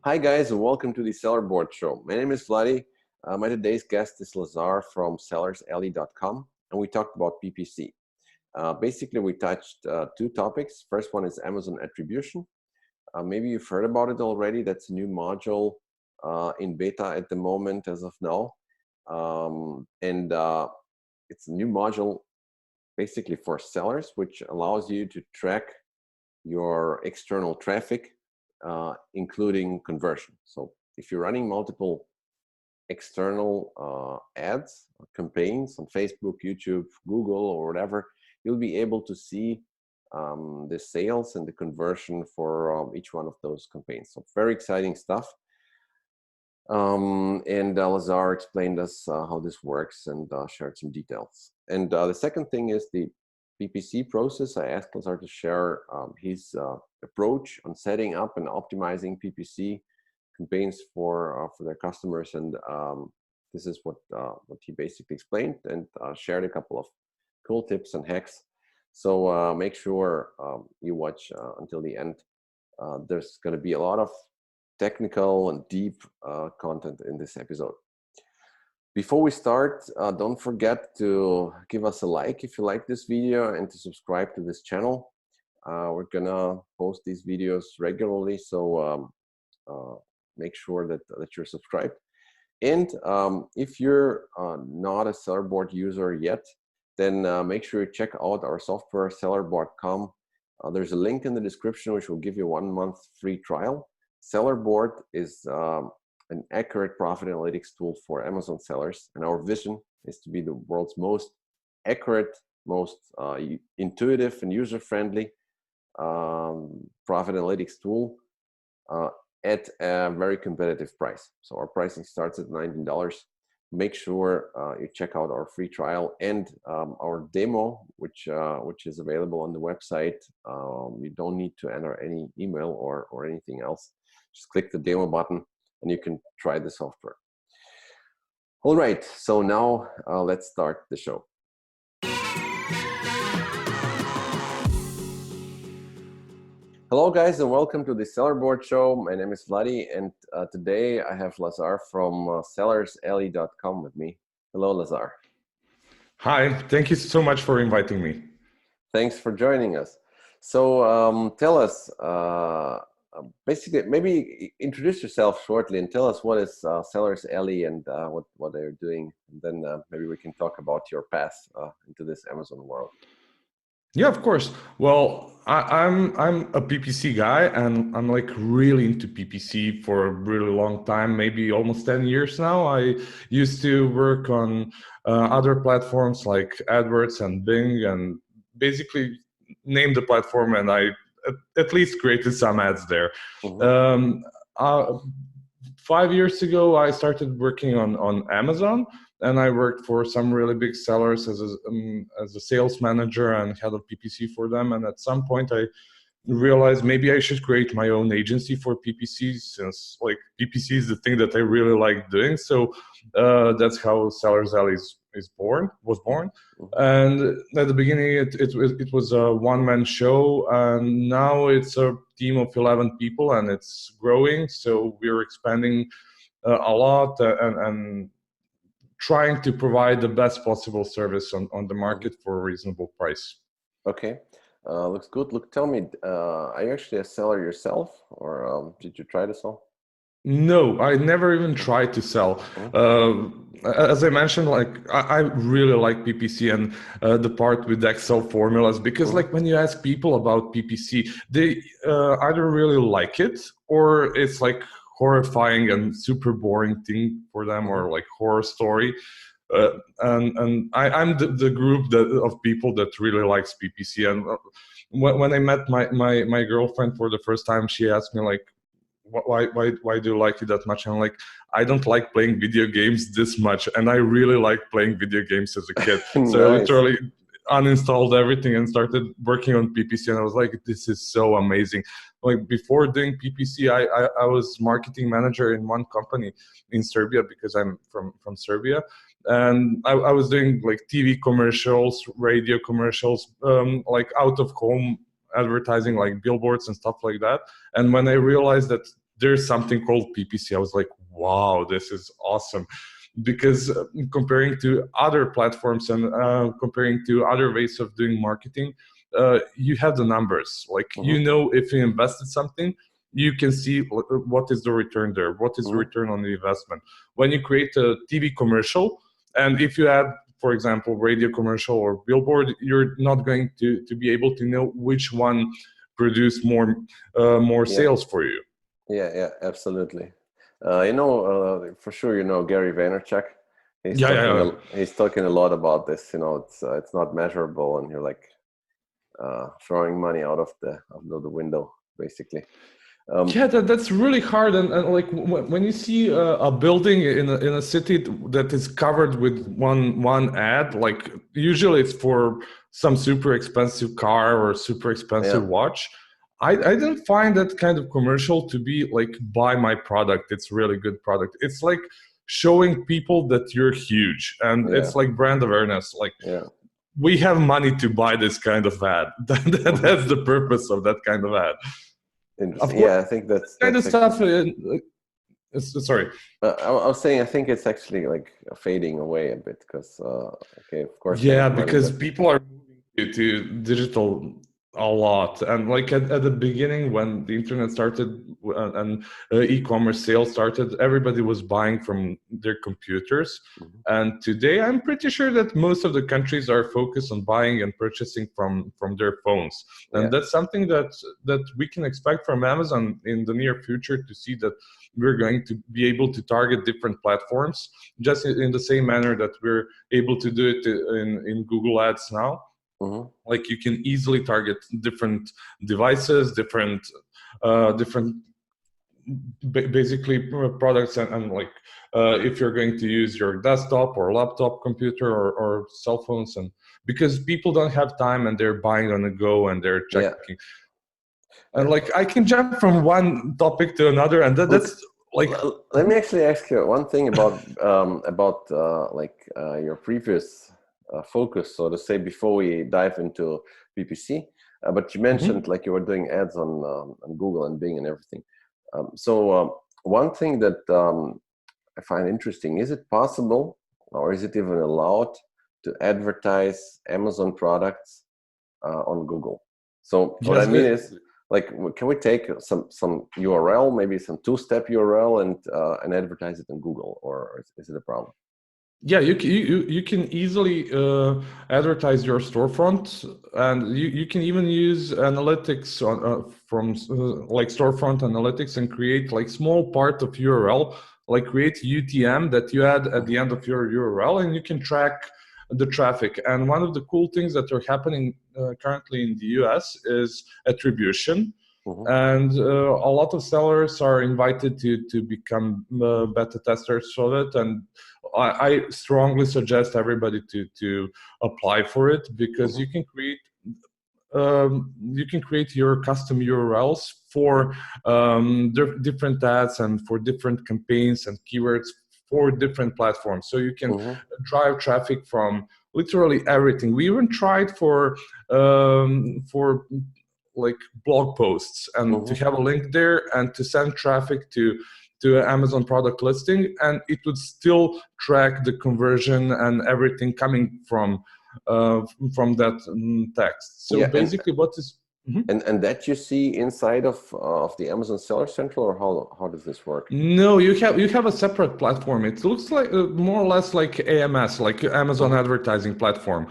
Hi guys, and welcome to the sellerboard show. My name is Vladi. My today's guest is Lazar from sellersalley.com, and we talked about PPC. Basically, we touched two topics. First one is Amazon Attribution. Maybe you've heard about it already. That's a new module in beta at the moment as of now. It's a new module basically for sellers, which allows you to track your external traffic, including conversion. So if you're running multiple external ads or campaigns on Facebook, YouTube, Google, or whatever, you'll be able to see the sales and the conversion for each one of those campaigns. So very exciting stuff. Lazar explained us how this works and shared some details. And the second thing is the PPC process. I asked Lazar to share his approach on setting up and optimizing PPC campaigns for their customers, and this is what he basically explained and shared a couple of cool tips and hacks. So make sure you watch until the end. There's going to be a lot of technical and deep content in this episode. Before we start, don't forget to give us a like if you like this video and to subscribe to this channel. We're gonna post these videos regularly, so make sure that you're subscribed. And if you're not a sellerboard user yet, then make sure you check out our software, sellerboard.com. There's a link in the description which will give you 1 month free trial. Sellerboard is an accurate profit analytics tool for Amazon sellers, and our vision is to be the world's most accurate, most intuitive and user-friendly profit analytics tool at a very competitive price. So our pricing starts at $19. Make sure you check out our free trial and our demo, which is available on the website. You don't need to enter any email or anything else. Just click the demo button and you can try the software. All right, so now let's start the show. Hello guys, and welcome to the Sellerboard Show. My name is Vladi, and today I have Lazar from sellersalley.com with me. Hello, Lazar. Hi, thank you so much for inviting me. Thanks for joining us. So tell us, basically, maybe introduce yourself shortly and tell us what is Sellers Alley and what they're doing. And then maybe we can talk about your path into this Amazon world. Yeah, of course. Well, I'm a PPC guy, and I'm like really into PPC for a really long time, maybe almost 10 years now. I used to work on other platforms like AdWords and Bing, and basically name the platform, and I at least created some ads there. Mm-hmm. 5 years ago, I started working on Amazon, and I worked for some really big sellers as a sales manager and head of PPC for them. And at some point, I realized maybe I should create my own agency for PPC, since like PPC is the thing that I really like doing. So that's how Sellers Alley was born. And at the beginning, it was a one-man show, and now it's a team of 11 people, and it's growing. So we're expanding a lot and trying to provide the best possible service on the market for a reasonable price. Okay, looks good. Look, tell me, are you actually a seller yourself, or did you try to sell? No, I never even tried to sell. As I mentioned, like I really like PPC and the part with Excel formulas, because like when you ask people about PPC, they either really like it or it's like horrifying and super boring thing for them, or like horror story. And I'm the group of people that really likes PPC. And when I met my girlfriend for the first time, she asked me like, why do you like it that much? And I'm like, I don't like playing video games this much, and I really like playing video games as a kid. So I literally uninstalled everything and started working on PPC, and I was like, this is so amazing. Like before doing PPC, I was marketing manager in one company in Serbia, because I'm from Serbia, and I was doing like TV commercials, radio commercials, like out of home advertising, like billboards and stuff like that. And when I realized that there's something called PPC. I was like, wow, this is awesome. Because comparing to other platforms and comparing to other ways of doing marketing, you have the numbers. Like, you know, if you invested something, you can see what is the return there, what is the return on the investment. When you create a TV commercial, and if you add, for example, radio commercial or billboard, you're not going to be able to know which one produced more sales for you. Yeah, absolutely. You know, for sure, you know, Gary Vaynerchuk. He's talking a lot about this. You know, it's not measurable, and you're like throwing money out of the window, basically. That's really hard, and like when you see a building in a city that is covered with one ad, like usually it's for some super expensive car or super expensive watch. I didn't find that kind of commercial to be like, buy my product, it's really good product. It's like showing people that you're huge, and it's like brand awareness. Like, we have money to buy this kind of ad. That's the purpose of that kind of ad. Interesting. I think that's kind of stuff. Sorry. I was saying, I think it's actually like fading away a bit because, of course. Yeah, because people are moving to digital a lot, and like at the beginning when the internet started and e-commerce sales started, everybody was buying from their computers. And today I'm pretty sure that most of the countries are focused on buying and purchasing from their phones, and that's something that we can expect from Amazon in the near future, to see that we're going to be able to target different platforms just in the same manner that we're able to do it in Google Ads now. Like, you can easily target different devices, different basically products, and like if you're going to use your desktop or laptop computer or cell phones, and because people don't have time and they're buying on the go and they're checking. And like, I can jump from one topic to another, and that's like. Let me actually ask you one thing about your previous focus, so to say, before we dive into PPC. But you mentioned like you were doing ads on Google and Bing and everything. So one thing that I find interesting, is it possible, or is it even allowed, to advertise Amazon products on Google? So what I mean is, like, can we take some URL, maybe some two-step URL, and advertise it on Google, or is it a problem? Yeah, you can easily advertise your storefront, and you can even use analytics from like Storefront analytics, and create like small part of URL, like create UTM that you add at the end of your URL, and you can track the traffic. And one of the cool things that are happening currently in the US is attribution. And a lot of sellers are invited to become beta testers of it, and I strongly suggest everybody to apply for it, because you can create your custom URLs for different ads and for different campaigns and keywords for different platforms. So you can drive traffic from literally everything. We even tried for like blog posts, and to have a link there and to send traffic to Amazon product listing, and it would still track the conversion and everything coming from that text. So basically, what is and that you see inside of the Amazon Seller Central, or how does this work? No, you have a separate platform. It looks like more or less like AMS, like Amazon advertising platform.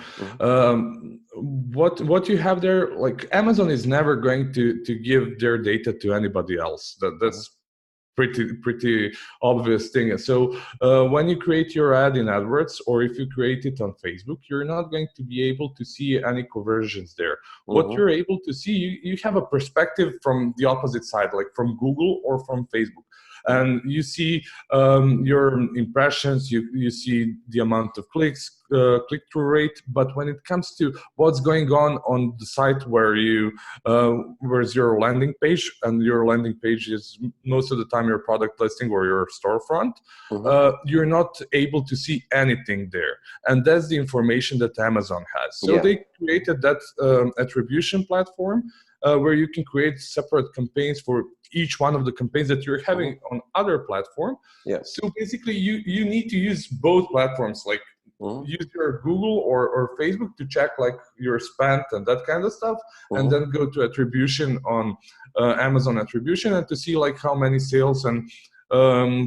What you have there, like, Amazon is never going to give their data to anybody else. That's pretty obvious thing. So when you create your ad in AdWords, or if you create it on Facebook, you're not going to be able to see any conversions there. What you're able to see, you have a perspective from the opposite side, like from Google or from Facebook. And you see your impressions, you see the amount of clicks, click-through rate, but when it comes to what's going on the site where's your landing page, and your landing page is most of the time your product listing or your storefront, you're not able to see anything there. And that's the information that Amazon has. So they created that attribution platform where you can create separate campaigns for each one of the campaigns that you're having on other platform. So basically you need to use both platforms, like use your Google or Facebook to check like your spend and that kind of stuff, and then go to attribution on Amazon attribution, and to see like how many sales and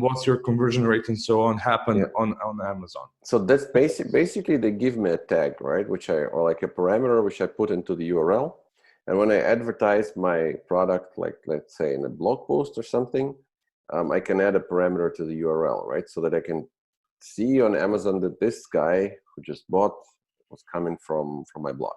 what's your conversion rate and so on happen on Amazon. So that's basically they give me a tag, right, or like a parameter which I put into the URL. And when I advertise my product, like let's say in a blog post or something, I can add a parameter to the URL, right? So that I can see on Amazon that this guy who just bought was coming from my blog.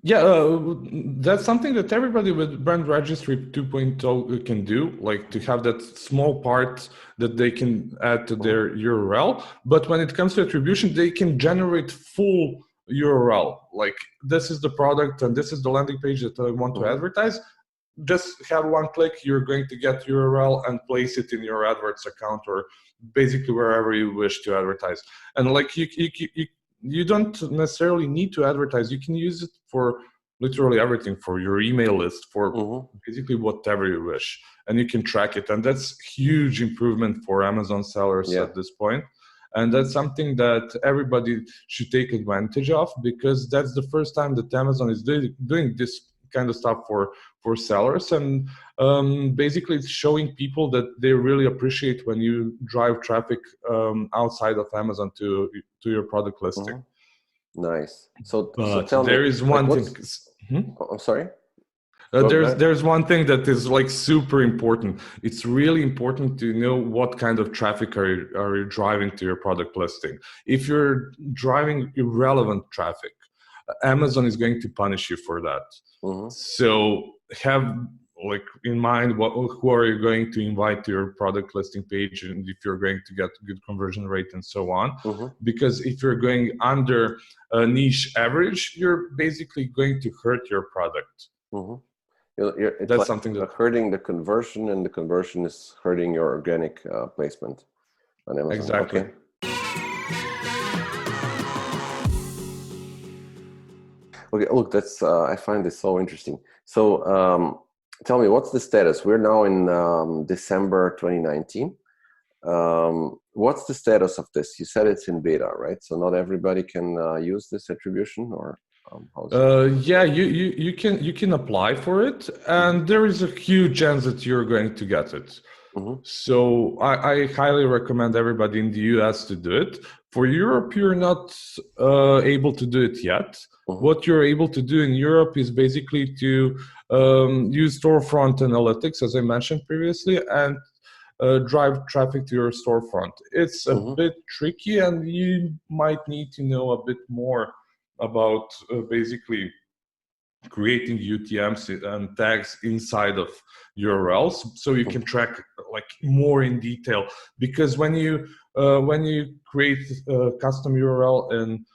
That's something that everybody with Brand Registry 2.0 can do, like to have that small part that they can add to their URL. But when it comes to attribution, they can generate full URL, like this is the product and this is the landing page that I want to advertise. Just have one click, you're going to get URL and place it in your AdWords account or basically wherever you wish to advertise. And like you don't necessarily need to advertise. You can use it for literally everything, for your email list, for basically whatever you wish, and you can track it. And that's huge improvement for Amazon sellers at this point. And that's something that everybody should take advantage of, because that's the first time that Amazon is doing this kind of stuff for sellers. And basically it's showing people that they really appreciate when you drive traffic outside of Amazon to your product listing. Nice. So tell me, there is one thing. I'm sorry? There's one thing that is like super important. It's really important to know what kind of traffic are you driving to your product listing. If you're driving irrelevant traffic, Amazon is going to punish you for that. So have like in mind who are you going to invite to your product listing page, and if you're going to get good conversion rate and so on. Because if you're going under a niche average, you're basically going to hurt your product. It's that's like something that hurting the conversion, and the conversion is hurting your organic placement on Amazon. Exactly. Okay, look, that's I find this so interesting. So tell me, what's the status? We're now in December 2019. What's the status of this? You said it's in beta, right? So not everybody can use this attribution, or you can apply for it, and there is a huge chance that you're going to get it. So I highly recommend everybody in the US to do it. For Europe, you're not able to do it yet. What you're able to do in Europe is basically to use storefront analytics, as I mentioned previously, and drive traffic to your storefront. It's a bit tricky, and you might need to know a bit more about basically creating UTMs and tags inside of URLs, so you can track like more in detail. Because when you create a custom URL in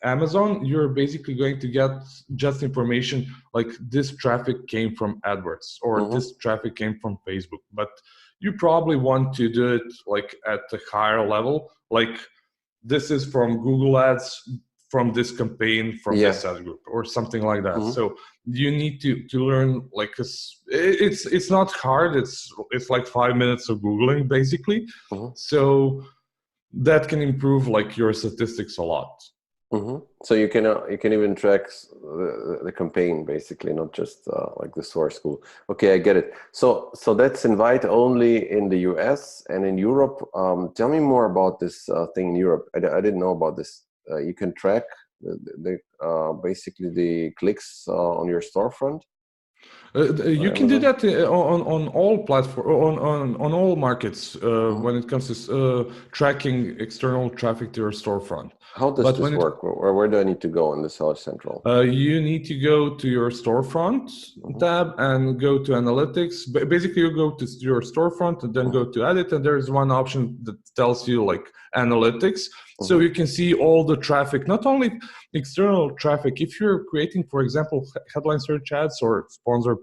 Amazon, you're basically going to get just information like this traffic came from AdWords, or this traffic came from Facebook. But you probably want to do it like at a higher level, like this is from Google Ads, from this campaign, from this ad group, or something like that. So you need to learn, like it's not hard. It's like 5 minutes of Googling basically. So that can improve like your statistics a lot. So you can even track the campaign basically, not just like the source tool. Okay, I get it. So that's invite only in the US and in Europe. Tell me more about this thing in Europe. I didn't know about this. You can track basically the clicks on your storefront. You can do that on all platforms, on all markets when it comes to tracking external traffic to your storefront. How does this work? Where do I need to go in the Seller Central? You need to go to your storefront tab and go to analytics. Basically, you go to your storefront and then go to edit, and there's one option that tells you like analytics. So you can see all the traffic, not only external traffic. If you're creating, for example, headline search ads or sponsor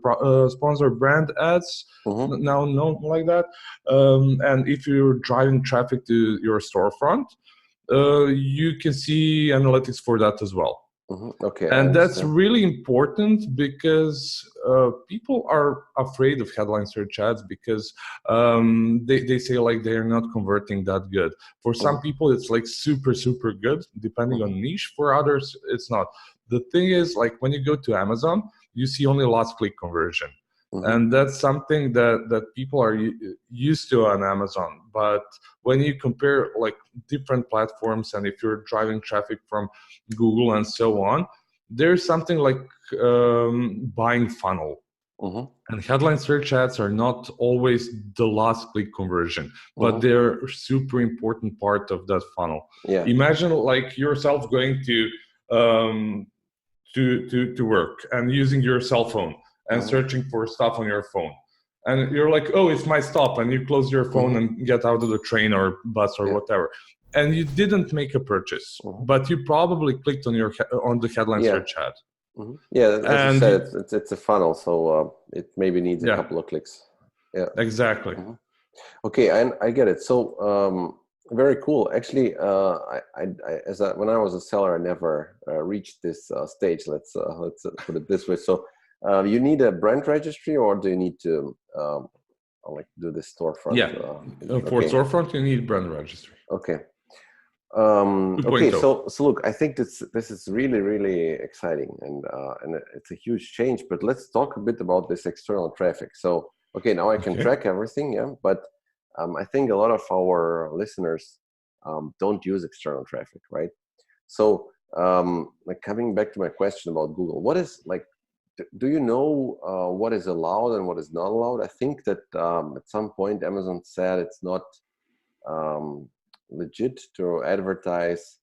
brand ads, now known like that, and if you're driving traffic to your storefront, you can see analytics for that as well. Okay, and that's really important because people are afraid of headline search ads because they say like they're not converting that good. For some people, it's like super good, depending on niche. For others, it's not. The thing is, like when you go to Amazon, you see only last click conversion. And that's something that people are used to on Amazon. But when you compare like different platforms, and if you're driving traffic from Google and so on, there's something like buying funnel. And headline search ads are not always the last click conversion, but they're a super important part of that funnel. Imagine like yourself going to work and using your cell phone and searching for stuff on your phone. And you're like, oh, it's my stop. And you close your phone and get out of the train or bus or whatever. And you didn't make a purchase, but you probably clicked on the headline search ad. Yeah, as you said, it's a funnel, so it maybe needs a couple of clicks. Yeah, exactly. Okay, and I get it. So very cool. Actually, when I was a seller, I never reached this stage. Let's put it this way. So. You need a brand registry, or do you need to like do this storefront? For storefront, you need brand registry. Okay. Okay. So look, I think this is really exciting, and it's a huge change. But let's talk a bit about this external traffic. So okay, now I can track everything, but I think a lot of our listeners don't use external traffic, right? So like coming back to my question about Google, what is like? Do you know what is allowed and what is not allowed? I think that at some point Amazon said it's not legit to advertise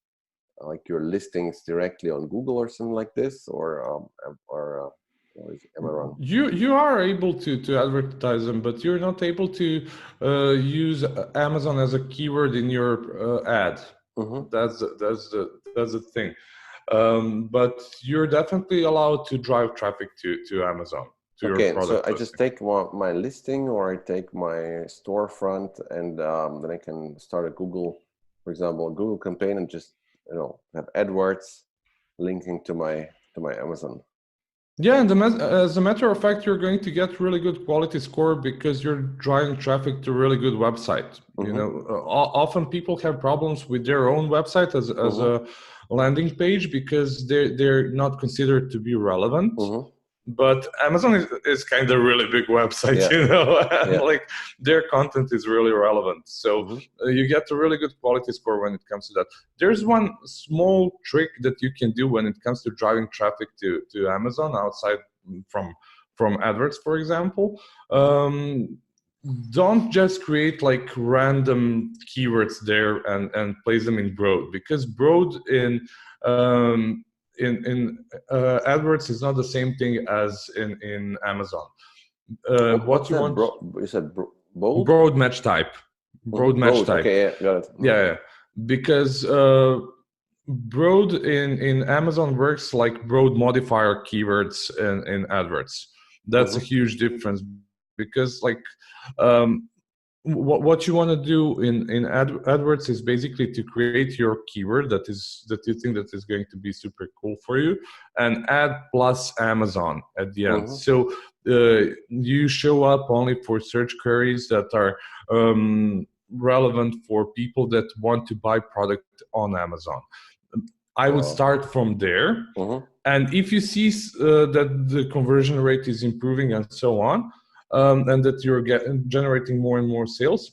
like your listings directly on Google or something like this, or am I wrong? You are able to advertise them, but you're not able to use Amazon as a keyword in your ad. That's the thing. But you're definitely allowed to drive traffic to Amazon. Okay, so I just take my listing, or I take my storefront, and then I can start a Google, for example, a Google campaign, and just have AdWords linking to my Amazon. Yeah, and as a matter of fact, you're going to get really good quality score because you're driving traffic to really good website. Often people have problems with their own website as a landing page because they're not considered to be relevant. But Amazon is kind of really big website, and like their content is really relevant. So you get a really good quality score when it comes to that. There's one small trick that you can do when it comes to driving traffic to Amazon outside from adverts, for example. Don't just create like random keywords there and place them in broad, because broad in AdWords is not the same thing as in Amazon. What you want? You said bold? Broad match type. Broad match type. Okay, yeah, got it. Yeah. Because broad in Amazon works like broad modifier keywords in AdWords. That's a huge difference, because like what you want to do in AdWords is basically to create your keyword that you think that is going to be super cool for you, and add plus Amazon at the end. So you show up only for search queries that are relevant for people that want to buy product on Amazon. I would start from there, and if you see that the conversion rate is improving and so on, and that you're generating more and more sales,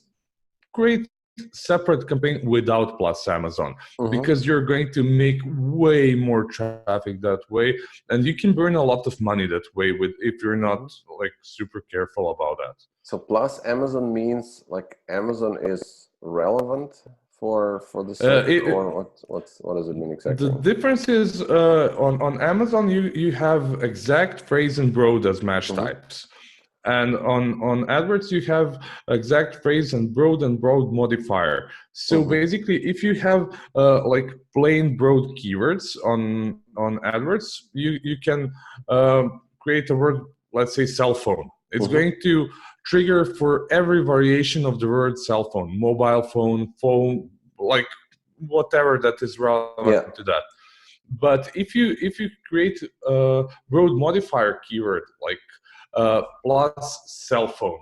create separate campaign without plus Amazon, Mm-hmm. because you're going to make way more traffic that way, and you can burn a lot of money that way if you're not like super careful about that. So plus Amazon means like Amazon is relevant for the search, or what does it mean exactly? The difference is on Amazon you have exact, phrase, and broad as match types. And on AdWords, you have exact, phrase, and broad modifier. So basically, if you have like plain broad keywords on AdWords, you can create a word, let's say cell phone. It's going to trigger for every variation of the word cell phone, mobile phone, phone, like whatever that is relevant to that. But if you create a broad modifier keyword like plus cell phone,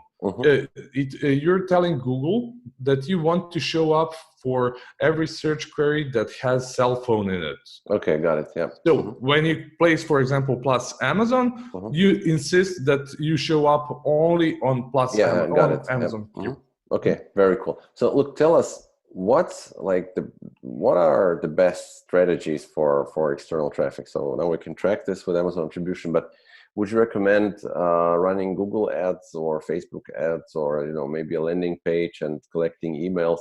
you're telling Google that you want to show up for every search query that has cell phone in it. Okay, got it. Yeah. So when you place, for example, plus Amazon, you insist that you show up only on plus Amazon. Yep. Okay, very cool. So look, tell us what are the best strategies for external traffic? So now we can track this with Amazon Attribution, but would you recommend running Google ads or Facebook ads, or maybe a landing page and collecting emails?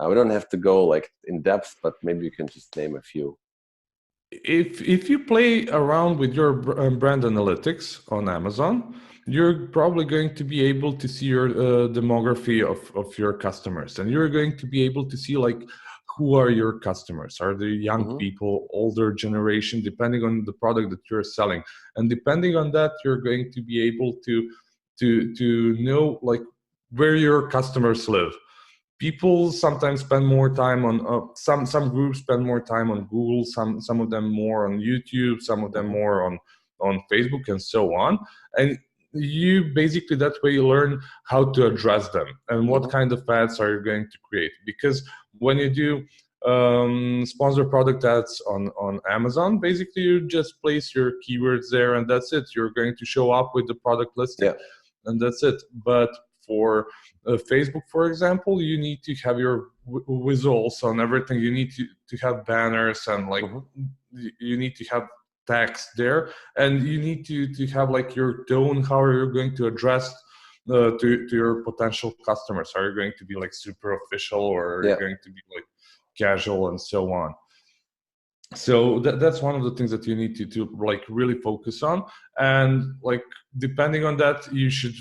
We don't have to go like in depth, but maybe you can just name a few. If you play around with your brand analytics on Amazon, you're probably going to be able to see your demography of your customers, and you're going to be able to see like who are your customers. Are they young people, older generation, depending on the product that you're selling, and depending on that, you're going to be able to know like where your customers live. People sometimes spend more time on some groups spend more time on Google, some of them more on YouTube, some of them more on Facebook, and so on. And you basically that way you learn how to address them and what kind of ads are you going to create. Because when you do sponsored product ads on Amazon, basically you just place your keywords there and that's it. You're going to show up with the product listing and that's it. But for Facebook, for example, you need to have your visuals on everything. You need to have banners and like you need to have text there, and you need to have like your tone. How are you going to address to your potential customers? Are you going to be like super official, or are you going to be like casual and so on? So that's one of the things that you need to like really focus on, and like depending on that, you should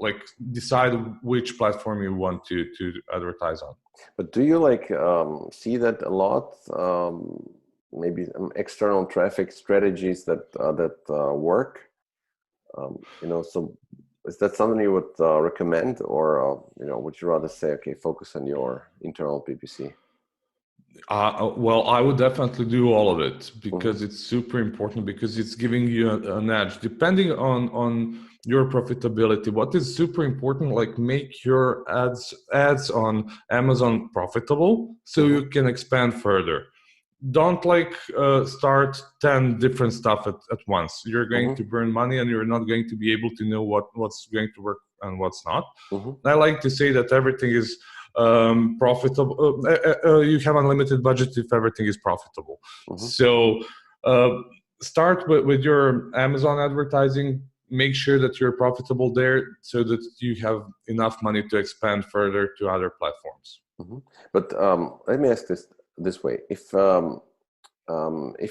like decide which platform you want to advertise on. But do you like see that a lot? Maybe external traffic strategies that work. So is that something you would recommend, or would you rather say, okay, focus on your internal PPC? Well, I would definitely do all of it because it's super important, because it's giving you an edge depending on your profitability. What is super important, like make your ads on Amazon profitable so you can expand further. Don't like start 10 different stuff at once. You're going to burn money and you're not going to be able to know what's going to work and what's not. I like to say that everything is profitable. You have unlimited budget if everything is profitable. So start with your Amazon advertising. Make sure that you're profitable there so that you have enough money to expand further to other platforms. But let me ask this way: if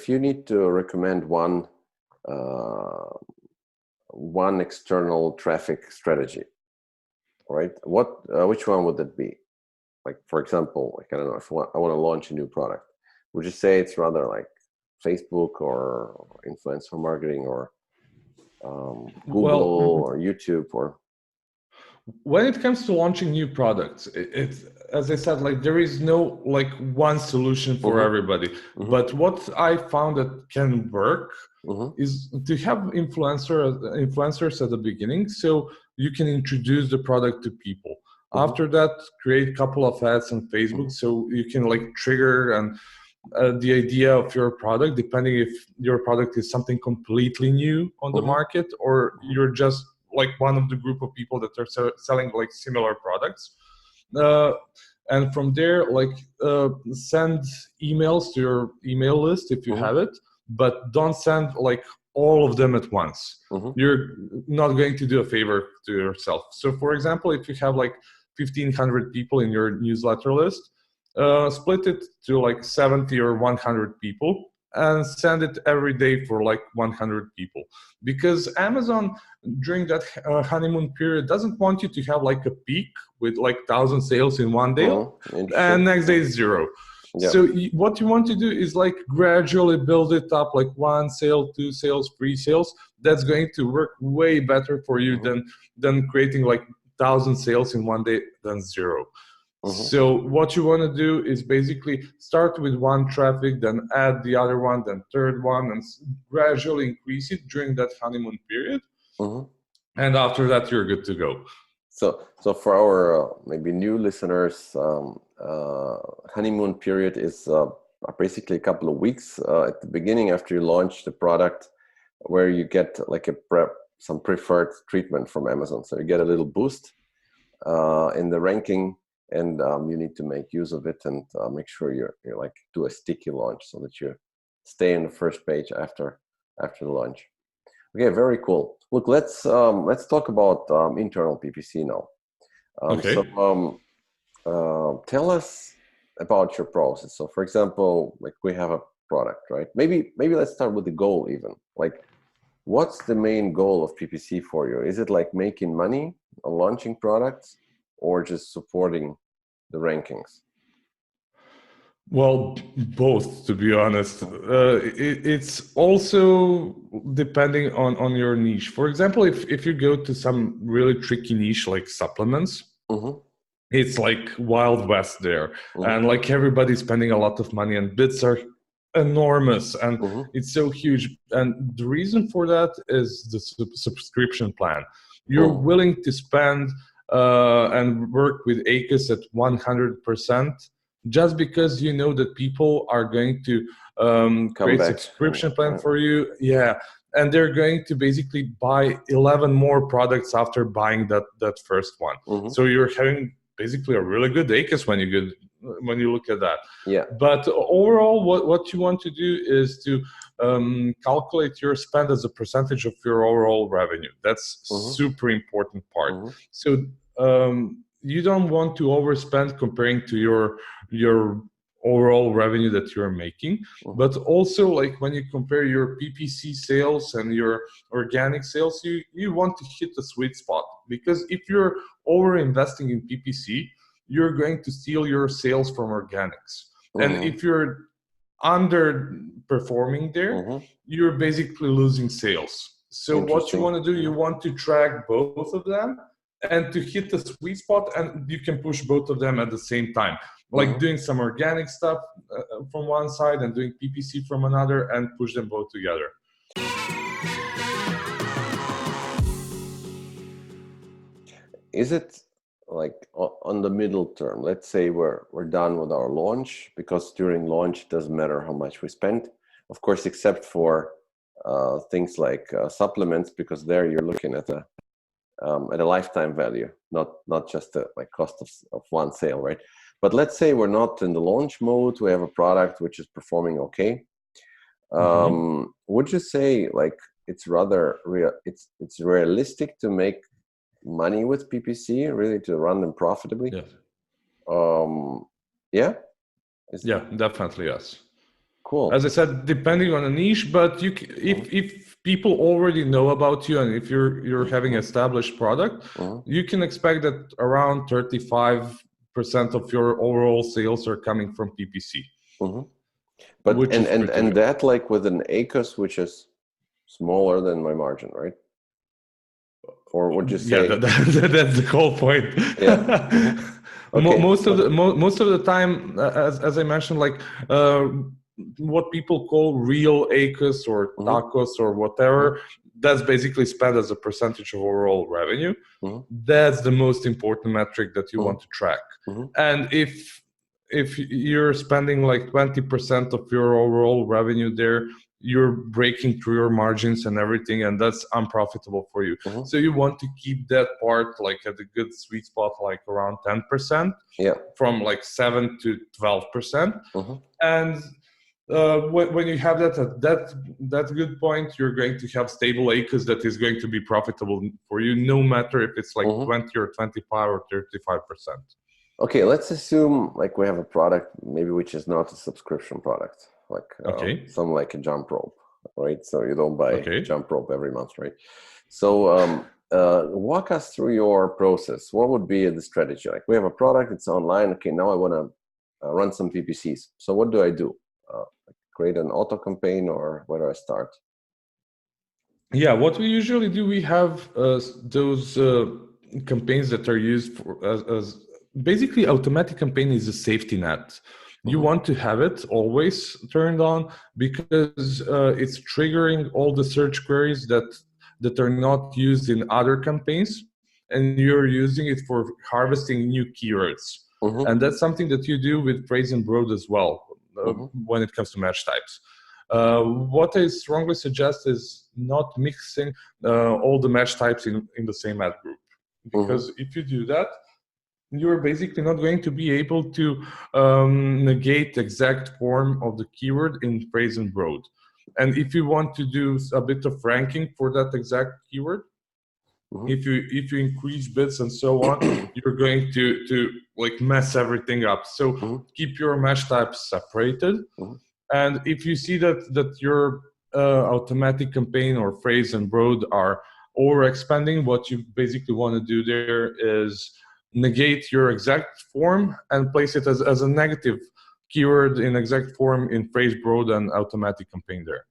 you need to recommend one external traffic strategy, right? Which one would that be? Like, for example, like I don't know, if I want to launch a new product, would you say it's rather like Facebook or influencer marketing or Google or YouTube? Or when it comes to launching new products, it's, as I said, like there is no like one solution for everybody. But what I found that can work is to have influencers at the beginning, so you can introduce the product to people. After that, create a couple of ads on Facebook so you can like trigger and the idea of your product, depending if your product is something completely new on the market or you're just like one of the group of people that are selling like similar products. and from there, like send emails to your email list if you have it, but don't send like all of them at once. You're not going to do a favor to yourself. So for example, if you have like 1,500 people in your newsletter list, split it to like 70 or 100 people and send it every day for like 100 people. Because Amazon during that honeymoon period doesn't want you to have like a peak with like 1,000 sales in one day and next day is 0. Yeah. So what you want to do is like gradually build it up, like 1 sale, 2 sales, 3 sales. That's going to work way better for you than creating like 1,000 sales in one day than 0. So what you want to do is basically start with 1 traffic, then add the other one, then third one, and gradually increase it during that honeymoon period. And after that, you're good to go. So for our maybe new listeners, honeymoon period is basically a couple of weeks at the beginning after you launch the product, where you get like some preferred treatment from Amazon. So you get a little boost in the ranking, and you need to make use of it and make sure you're like do a sticky launch so that you stay on the first page after the launch. Okay, very cool. Look, let's talk about internal PPC now. So tell us about your process. So for example, like we have a product, right? Maybe let's start with the goal even. Like, what's the main goal of PPC for you? Is it like making money on launching products, or just supporting the rankings? Well, both, to be honest. It's also depending on your niche. For example, if you go to some really tricky niche like supplements, it's like Wild West there. And like everybody's spending a lot of money and bids are enormous and it's so huge. And the reason for that is the subscription plan. You're willing to spend and work with ACOS at 100%, just because you know that people are going to create a subscription plan for you. Yeah. And they're going to basically buy 11 more products after buying that first one. So you're having basically a really good ACOS when you look at that. Yeah. But overall, what you want to do is to calculate your spend as a percentage of your overall revenue. That's super important part. So you don't want to overspend comparing to your overall revenue that you're making, but also like when you compare your PPC sales and your organic sales, you want to hit the sweet spot, because if you're over investing in PPC, you're going to steal your sales from organics. And if you're underperforming there, you're basically losing sales. So what you want to do, you want to track both of them and to hit the sweet spot, and you can push both of them at the same time. Like doing some organic stuff from one side and doing PPC from another, and push them both together. Is it like on the middle term? Let's say we're done with our launch, because during launch it doesn't matter how much we spend, of course, except for things like supplements, because there you're looking at a lifetime value, not just the like cost of one sale, right? But let's say we're not in the launch mode. We have a product which is performing okay. Would you say like it's rather it's realistic to make money with PPC, really, to run them profitably? Yes. Yeah. Yeah, definitely yes. Cool. As I said, depending on a niche, but if people already know about you, and if you're having established product, you can expect that around 35% of your overall sales are coming from PPC. But and that like with an ACOS which is smaller than my margin, right? Or would you say? Yeah, that's the whole point. Yeah. Okay. Most of the time, as I mentioned, like what people call real ACOS or TACOS or whatever, that's basically spent as a percentage of overall revenue. That's the most important metric that you want to track. And if if you're spending like 20% of your overall revenue there, you're breaking through your margins and everything, and that's unprofitable for you. So you want to keep that part like at a good sweet spot, like around 10%, from like 7 to 12%. And when you have that at that good point, you're going to have stable ACOs that is going to be profitable for you, no matter if it's like 20 or 25 or 35%. Okay, let's assume like we have a product maybe which is not a subscription product, like some like a jump rope, right? So you don't buy jump rope every month, right? So walk us through your process. What would be the strategy? Like we have a product, it's online. Okay, now I want to run some PPCs. So what do I do? Create an auto campaign, or where do I start? Yeah, what we usually do, we have those campaigns that are used for as basically automatic campaign is a safety net. You want to have it always turned on because it's triggering all the search queries that are not used in other campaigns, and you're using it for harvesting new keywords. And that's something that you do with phrase and broad as well when it comes to match types. What I strongly suggest is not mixing all the match types in the same ad group, because if you do that, you're basically not going to be able to negate exact form of the keyword in phrase and broad. And if you want to do a bit of ranking for that exact keyword, if you increase bits and so on, you're going to like mess everything up. So keep your match types separated. And if you see that your automatic campaign or phrase and broad are overexpanding, what you basically want to do there is negate your exact form and place it as a negative keyword in exact form in phrase, broad, and automatic campaign there.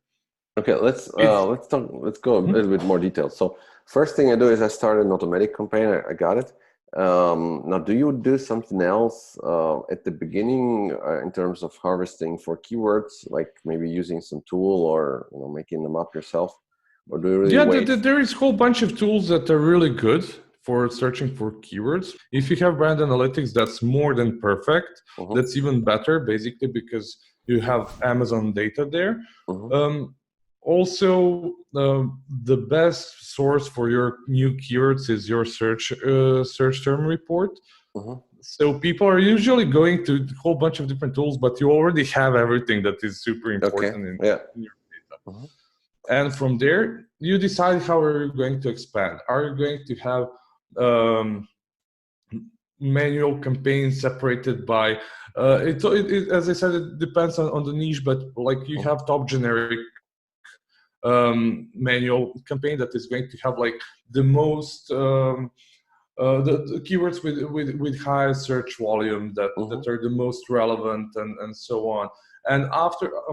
Okay, let's go a little bit more detailed. So first thing I do is I start an automatic campaign. I got it. Now, do you do something else at the beginning in terms of harvesting for keywords, like maybe using some tool or making them up yourself, or do you really wait? There is a whole bunch of tools that are really good for searching for keywords. If you have brand analytics, that's more than perfect. That's even better, basically, because you have Amazon data there. Also, the best source for your new keywords is your search term report. So people are usually going to a whole bunch of different tools, but you already have everything that is super important in your data. And from there, you decide how are you going to expand. Are you going to have manual campaigns separated by, as I said, it depends on the niche, but like you have top generic manual campaign that is going to have like the most the keywords with high search volume that are the most relevant and so on. And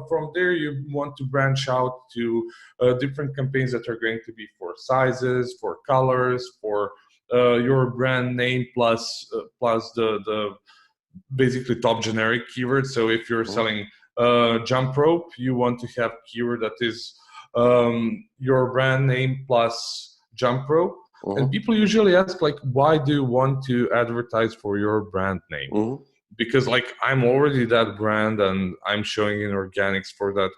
from there, you want to branch out to different campaigns that are going to be for sizes, for colors, for your brand name plus the basically top generic keywords. So if you're selling jump rope, you want to have keyword that is your brand name plus jump rope. And people usually ask, like, why do you want to advertise for your brand name? Because like I'm already that brand and I'm showing in organics for that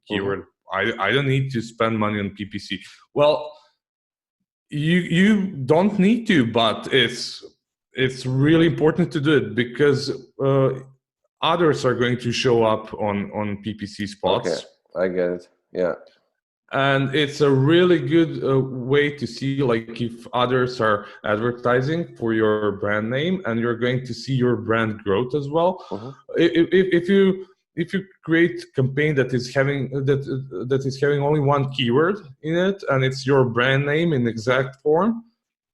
keyword. I don't need to spend money on PPC. Well, you don't need to, but it's really important to do it because others are going to show up on PPC spots. Okay, I get it. Yeah. And it's a really good way to see like if others are advertising for your brand name, and you're going to see your brand growth as well. If you create a campaign that is having only one keyword in it, and it's your brand name in exact form,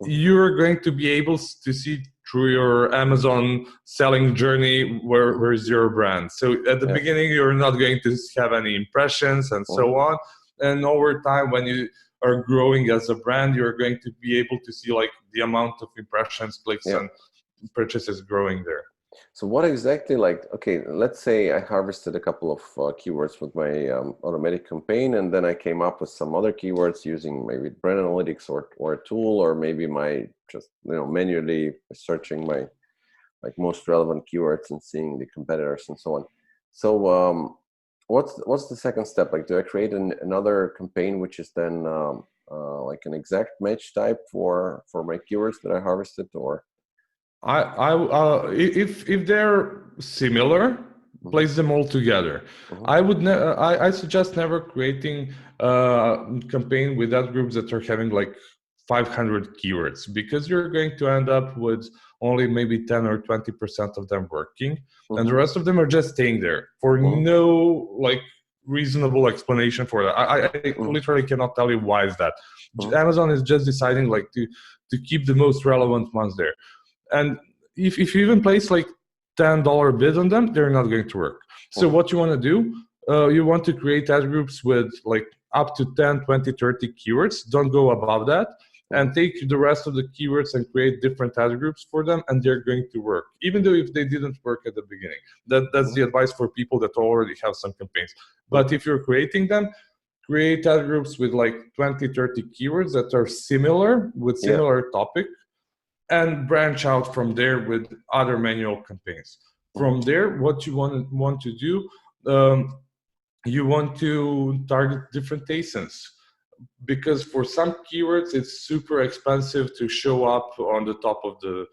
you're going to be able to see through your Amazon selling journey where is your brand. So at the beginning, you're not going to have any impressions and so on. And over time, when you are growing as a brand, you're going to be able to see like the amount of impressions, clicks, and purchases growing there. So what exactly, like, okay, let's say I harvested a couple of keywords with my automatic campaign, and then I came up with some other keywords using maybe brand analytics or a tool, or maybe my just manually searching my like most relevant keywords and seeing the competitors and so on. So what's the second step? Like, do I create another campaign which is then like an exact match type for my keywords that I harvested, or? If they're similar, place them all together. I suggest never creating a campaign with ad groups that are having like 500 keywords, because you're going to end up with only maybe 10 or 20% of them working, and the rest of them are just staying there for no like reasonable explanation for that. I literally cannot tell you why is that. Amazon is just deciding like to keep the most relevant ones there. And if you even place like $10 bid on them, they're not going to work. So what you want to do, you want to create ad groups with like up to 10, 20, 30 keywords. Don't go above that. And take the rest of the keywords and create different ad groups for them, and they're going to work, even though if they didn't work at the beginning. That's the advice for people that already have some campaigns. But if you're creating them, create ad groups with like 20, 30 keywords that are similar, with similar topic, and branch out from there with other manual campaigns. From there, what you want to do, you want to target different ASINs. Because for some keywords, it's super expensive to show up on the top of the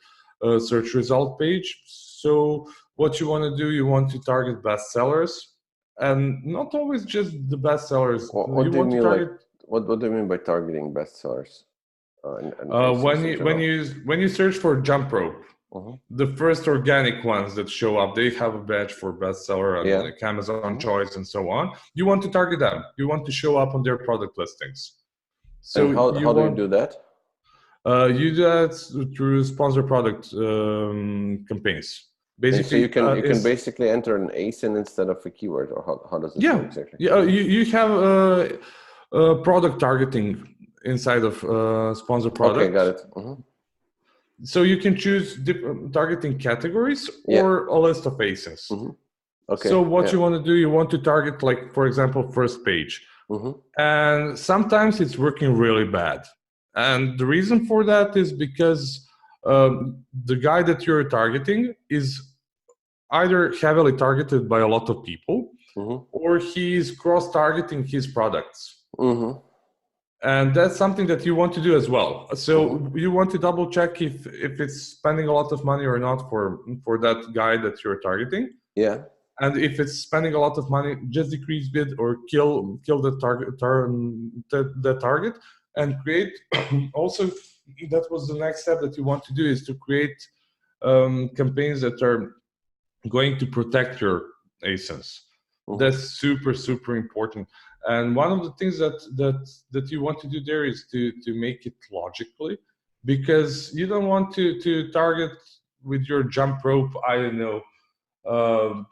search result page. So what you want to do, you want to target bestsellers, and not always just the bestsellers. What do you mean? What do you mean by targeting bestsellers? When you search for jump rope, the first organic ones that show up, they have a badge for bestseller and like Amazon choice and so on. You want to target them. You want to show up on their product listings. So and how do you do that? You do that through sponsor product campaigns. Basically, so you can basically enter an ASIN instead of a keyword, or how does it work exactly? Yeah, you have product targeting inside of sponsor product. Okay, got it. So you can choose different targeting categories or a list of ASINs. Okay. So what you want to do, you want to target, like, for example, first page. And sometimes it's working really bad. And the reason for that is because the guy that you're targeting is either heavily targeted by a lot of people, or he's cross-targeting his products. And that's something that you want to do as well. So you want to double check if it's spending a lot of money or not for that guy that you're targeting. Yeah. And if it's spending a lot of money, just decrease bid or kill the target, and create. Also, that was the next step that you want to do, is to create campaigns that are going to protect your ASINs. That's super, super important. And one of the things that you want to do there is to make it logically, because you don't want to target with your jump rope, I don't know,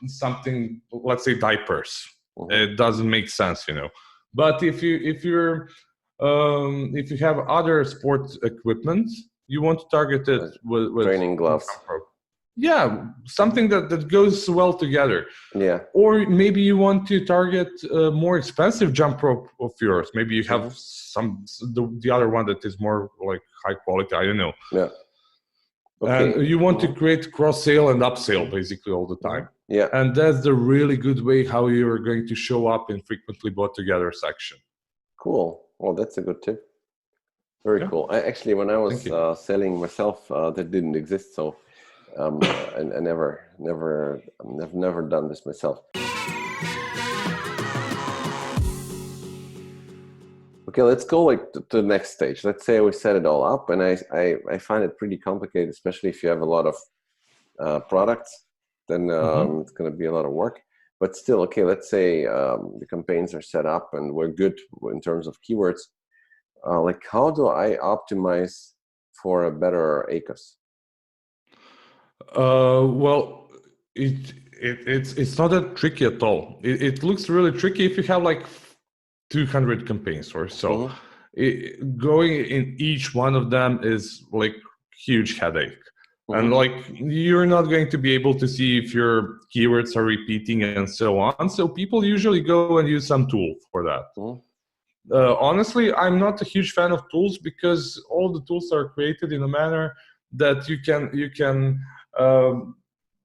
something, let's say diapers. It doesn't make sense, you know. But if you have other sports equipment, you want to target it with training gloves. Yeah, something that goes well together. Yeah. Or maybe you want to target a more expensive jump rope of yours. Maybe you have the other one that is more like high quality. I don't know. Yeah. Okay. And you want to create cross sale and upsell basically all the time. Yeah. And that's the really good way how you're going to show up in frequently bought together section. Cool. Well, that's a good tip. Very cool. Actually, when I was selling myself, that didn't exist. So. I never done this myself. Okay, let's go like to the next stage. Let's say we set it all up, and I find it pretty complicated, especially if you have a lot of products. Then it's going to be a lot of work. But still, okay, let's say the campaigns are set up and we're good in terms of keywords. Like, how do I optimize for a better ACoS? Well, it's not that tricky at all. It looks really tricky if you have like 200 campaigns or so. Going in each one of them is like huge headache. And like, you're not going to be able to see if your keywords are repeating and so on. So people usually go and use some tool for that. Honestly, I'm not a huge fan of tools, because all the tools are created in a manner that you can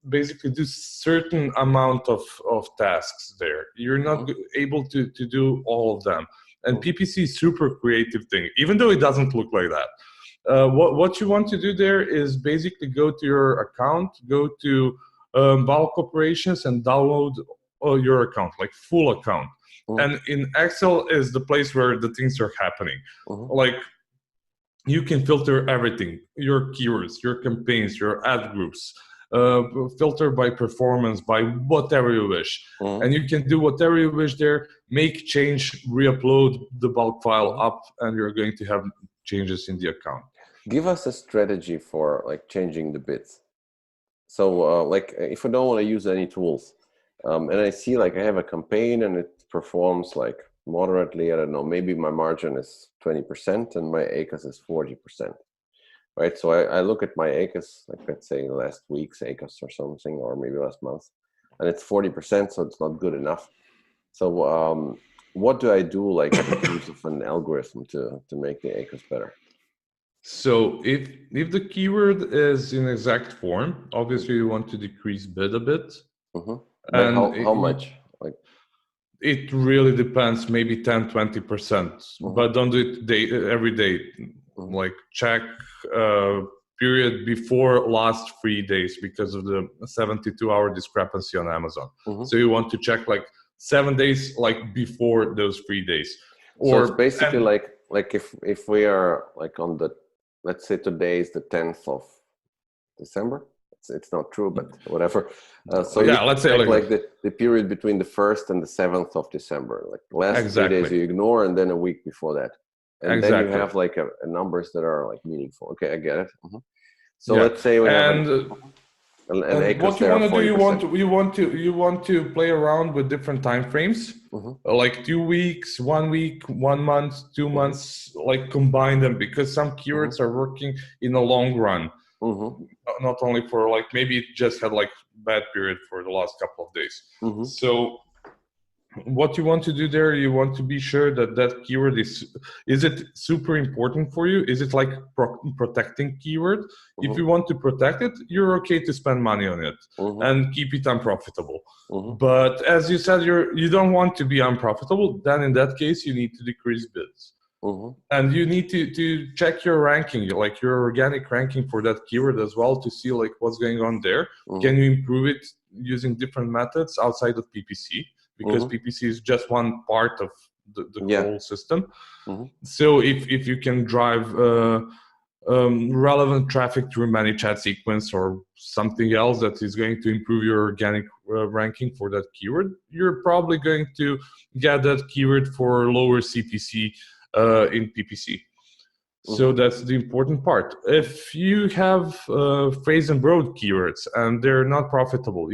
basically do certain amount of tasks there. You're not able to do all of them. And PPC is super creative thing, even though it doesn't look like that. What you want to do there is basically go to your account, go to bulk operations and download your account, like full account. And in Excel is the place where the things are happening. Like you can filter everything, your keywords, your campaigns, your ad groups, filter by performance, by whatever you wish. And you can do whatever you wish there, make change, re-upload the bulk file up, and you're going to have changes in the account. Give us a strategy for like changing the bits. So like if I don't want to use any tools, and I see like I have a campaign and it performs like moderately, I don't know, maybe my margin is 20% and my ACOS is 40%. Right, so I look at my ACOS, like let's say last week's ACOS or something, or maybe last month, and it's 40%, so it's not good enough. So what do I do, like in terms of an algorithm to make the ACOS better? So if the keyword is in exact form, obviously you want to decrease bid a bit. But how much? Like it really depends, maybe 10-20%, but don't do it every day. Like check period before last 3 days because of the 72-hour discrepancy on Amazon. So you want to check like 7 days like before those 3 days. So it's basically like if we are like on the, let's say today is the 10th of December. It's not true, but whatever. So yeah, let's say like the period between the 1st and the 7th of December, like last 3 days you ignore, and then a week before that. And then you have like a numbers that are like meaningful. Okay, I get it. So let's say we have an what you want to do, you want to play around with different time frames, like 2 weeks, 1 week, 1 month, 2 months, like combine them, because some keywords are working in the long run. Not only for like, maybe it just had like bad period for the last couple of days. So what you want to do there, you want to be sure that that keyword is it super important for you? Is it like protecting keyword? If you want to protect it, you're okay to spend money on it and keep it unprofitable. But as you said, you don't want to be unprofitable, then in that case you need to decrease bids. And you need to check your ranking, like your organic ranking for that keyword as well, to see like what's going on there. Can you improve it using different methods outside of PPC? Because PPC is just one part of the whole system. So if you can drive relevant traffic through ManyChat sequence or something else that is going to improve your organic ranking for that keyword, you're probably going to get that keyword for lower CPC in PPC. So that's the important part. If you have phrase and broad keywords and they're not profitable,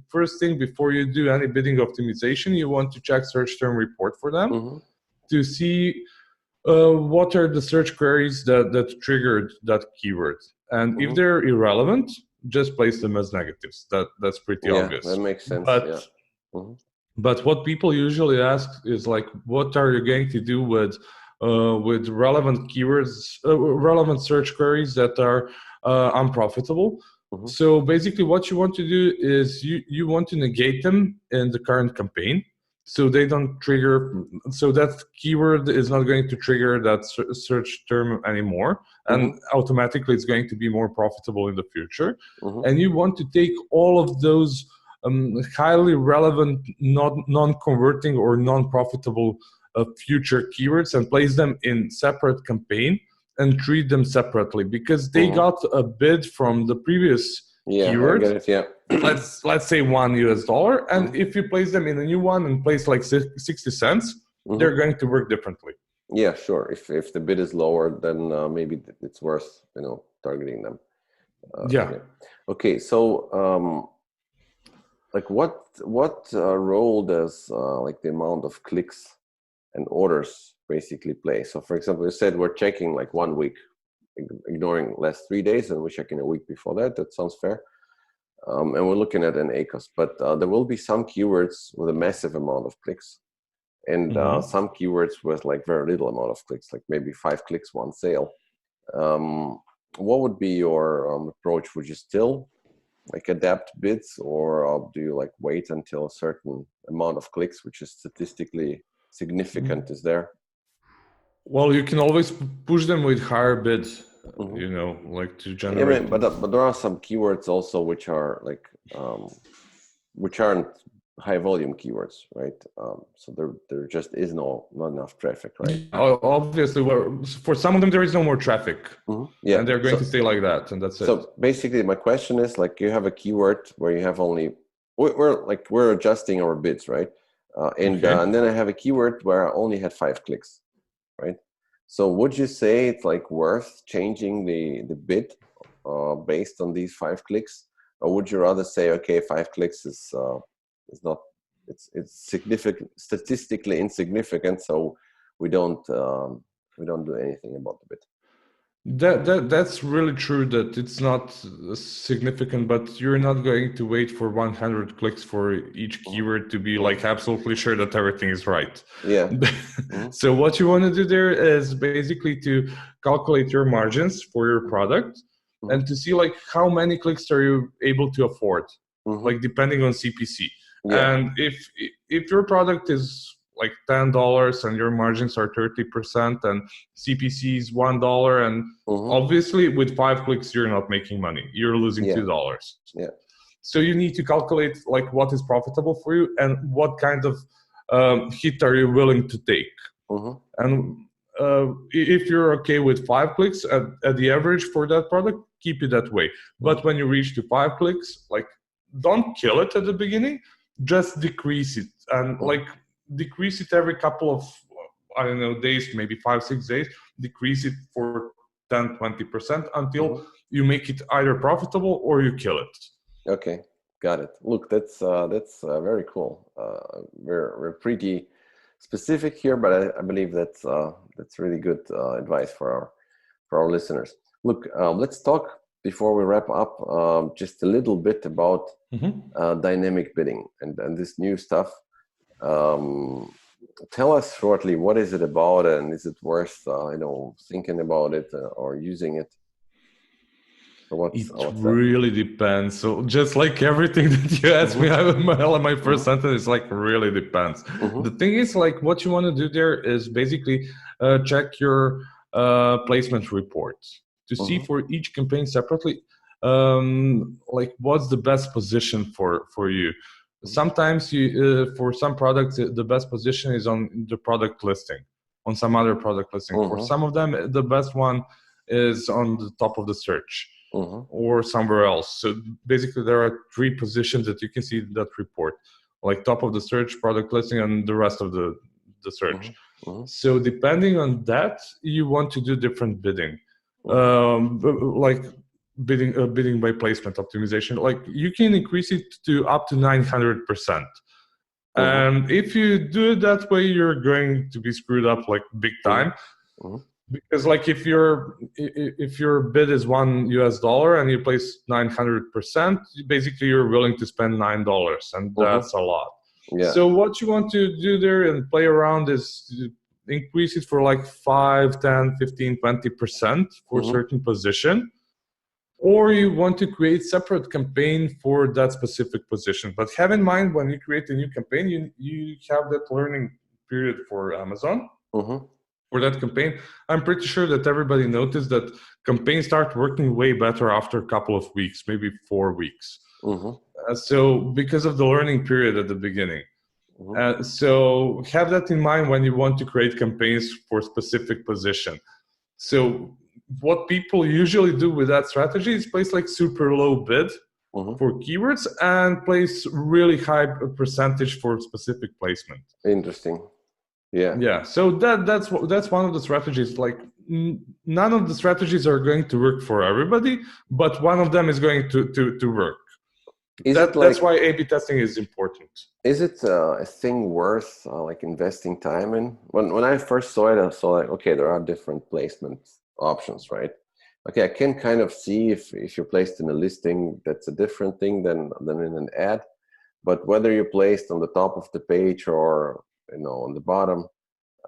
first thing before you do any bidding optimization, you want to check search term report for them to see what are the search queries that triggered that keyword. And if they're irrelevant, just place them as negatives. That's pretty obvious. That makes sense. But what people usually ask is like, what are you going to do with relevant keywords, relevant search queries that are unprofitable? So basically what you want to do is you want to negate them in the current campaign, so they don't trigger, so that keyword is not going to trigger that search term anymore, and automatically it's going to be more profitable in the future. And you want to take all of those highly relevant, non-converting or non-profitable future keywords and place them in separate campaign and treat them separately, because they got a bid from the previous keyword. I get it, let's say $1, and if you place them in a new one and place like 60 cents, they're going to work differently. Yeah, sure. If the bid is lower, then maybe it's worth targeting them. Okay, so like what role does like the amount of clicks and orders basically play? So for example, you said we're checking like 1 week, ignoring last 3 days, and we're checking a week before that. That sounds fair. And we're looking at an ACOS, but there will be some keywords with a massive amount of clicks, and some keywords with like very little amount of clicks, like maybe 5 clicks, 1 sale. What would be your approach? Would you still like adapt bids, or do you like wait until a certain amount of clicks, which is statistically significant, is there? Well, you can always push them with higher bids, you know, like to generate. Yeah, but there are some keywords also which are like which aren't high volume keywords, right? So there just is not enough traffic, right? Obviously, for some of them there is no more traffic, yeah, and they're going to stay like that, and that's it. So basically, my question is, like, you have a keyword where you have only we're adjusting our bids, right? And then I have a keyword where I only had 5 clicks, right? So would you say it's like worth changing the bid based on these 5 clicks, or would you rather say, okay, 5 clicks is not, it's significant, statistically insignificant, so we don't do anything about the bid? That's really true, that it's not significant, but you're not going to wait for 100 clicks for each keyword to be like absolutely sure that everything is right. Yeah. So what you want to do there is basically to calculate your margins for your product and to see like how many clicks are you able to afford, like depending on CPC. And if your product is like $10 and your margins are 30% and CPC is $1, and obviously with 5 clicks you're not making money, you're losing $2. So you need to calculate like what is profitable for you and what kind of hit are you willing to take. And if you're okay with 5 clicks at the average for that product, keep it that way. But when you reach to 5 clicks, like don't kill it at the beginning, just decrease it, and like decrease it every couple of, I don't know, days, maybe 5-6 days, decrease it for 10-20% until you make it either profitable or you kill it. Okay, got it. Look, that's very cool. We're pretty specific here, but I believe that's really good advice for our listeners. Look, let's talk before we wrap up just a little bit about dynamic bidding and this new stuff. Tell us shortly, what is it about, and is it worth thinking about it or using it? It really depends. So just like everything that you asked me, my first sentence is like really depends. The thing is, like, what you want to do there is basically check your placement reports to see for each campaign separately, like what's the best position for you. Sometimes for some products, the best position is on the product listing, on some other product listing. For some of them, the best one is on the top of the search or somewhere else. So basically, there are 3 positions that you can see in that report, like top of the search, product listing, and the rest of the search. So depending on that, you want to do different bidding, like bidding by placement optimization. Like you can increase it to up to 900%. And if you do it that way, you're going to be screwed up like big time. Because like if your bid is $1 and you place 900%, basically you're willing to spend $9, and that's a lot. So what you want to do there and play around is to increase it for like 5, 10, 15, 20% for a certain position. Or you want to create separate campaign for that specific position. But have in mind, when you create a new campaign, you have that learning period for Amazon. For that campaign, I'm pretty sure that everybody noticed that campaigns start working way better after a couple of weeks, maybe 4 weeks. So because of the learning period at the beginning. So have that in mind when you want to create campaigns for specific position. So what people usually do with that strategy is place like super low bid for keywords and place really high percentage for specific placement. Interesting. Yeah. So that's one of the strategies. Like none of the strategies are going to work for everybody, but one of them is going to work. That's why A/B testing is important. Is it a thing worth like investing time in? When I first saw it, I saw like, okay, there are different placement options, right? Okay, I can kind of see if you're placed in a listing, that's a different thing than in an ad. But whether you're placed on the top of the page or on the bottom,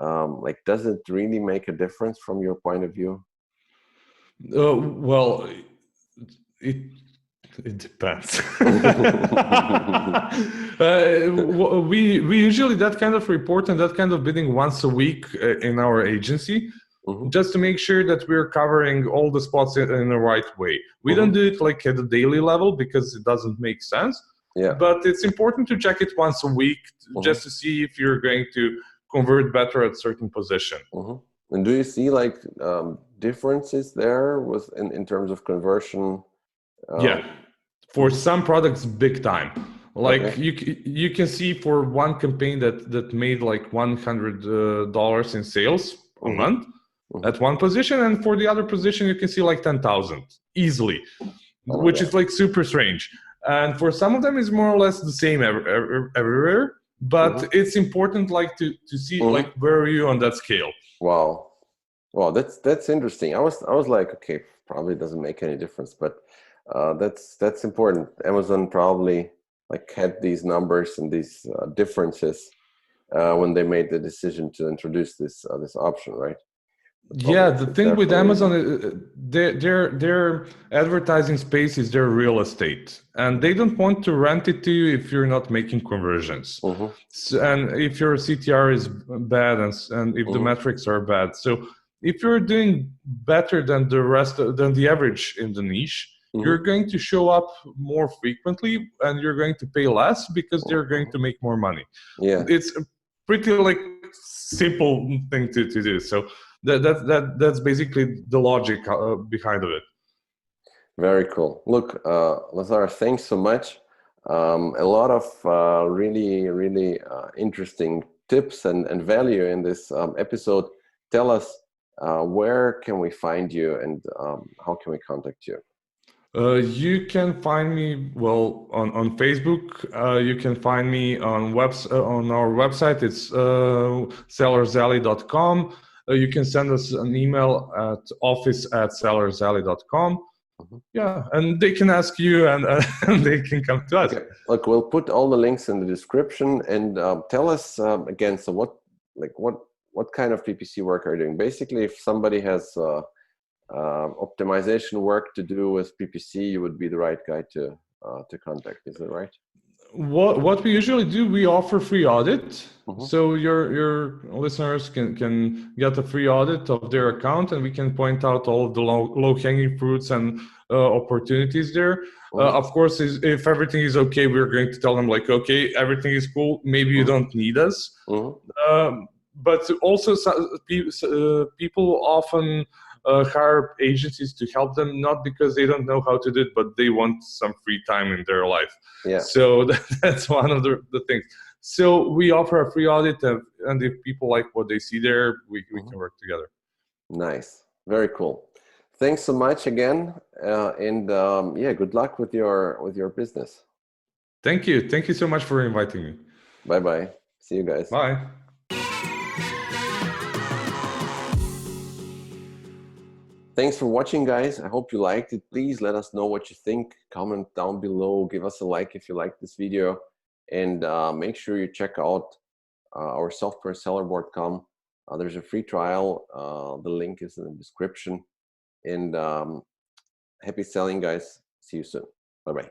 like, does it really make a difference from your point of view? Well, It depends. We usually that kind of report and that kind of bidding once a week in our agency, just to make sure that we're covering all the spots in the right way. We don't do it like at a daily level because it doesn't make sense. Yeah. But it's important to check it once a week just to see if you're going to convert better at certain position. And do you see like differences there in terms of conversion? Yeah. For some products, big time. Like you can see for one campaign that made like $100 in sales a month at one position, and for the other position you can see like 10,000 easily, which is like super strange. And for some of them, it's more or less the same everywhere. But it's important like to see like where are you on that scale. Wow, that's interesting. I was like, okay, probably doesn't make any difference, but that's important. Amazon probably like had these numbers and these differences when they made the decision to introduce this option, right? Yeah, the thing with Amazon, their advertising space is their real estate, and they don't want to rent it to you if you're not making conversions. So, and if your CTR is bad and if the metrics are bad. So if you're doing better than than the average in the niche, you're going to show up more frequently and you're going to pay less because they're going to make more money. Yeah, it's a pretty like simple thing to do. So that's basically the logic behind of it. Very cool. Look, Lazar, thanks so much. A lot of really interesting tips and value in this episode. Tell us where can we find you and how can we contact you? You can find me on Facebook. You can find me on our website. It's sellerboard.com. You can send us an email at office@sellerboard.com. Yeah, and they can ask you, and they can come to us. Okay. Look, we'll put all the links in the description, and tell us again. So, what kind of PPC work are you doing? Basically, if somebody has optimization work to do with PPC, you would be the right guy to contact. Is that right? What we usually do, we offer free audit. So your listeners can get a free audit of their account, and we can point out all of the low-hanging fruits and opportunities there. Of course, if everything is okay, we're going to tell them like, okay, everything is cool. Maybe you don't need us. But also, people often hire agencies to help them, not because they don't know how to do it, but they want some free time in their life. Yeah. So that's one of the things. So we offer a free audit, and if people like what they see there, we can work together. Nice. Very cool. Thanks so much again. And good luck with your business. Thank you. Thank you so much for inviting me. Bye-bye. See you guys. Bye. Thanks for watching, guys. I hope you liked it. Please let us know what you think. Comment down below. Give us a like if you like this video. And make sure you check out our software, sellerboard.com. There's a free trial. The link is in the description. And happy selling, guys. See you soon. Bye-bye.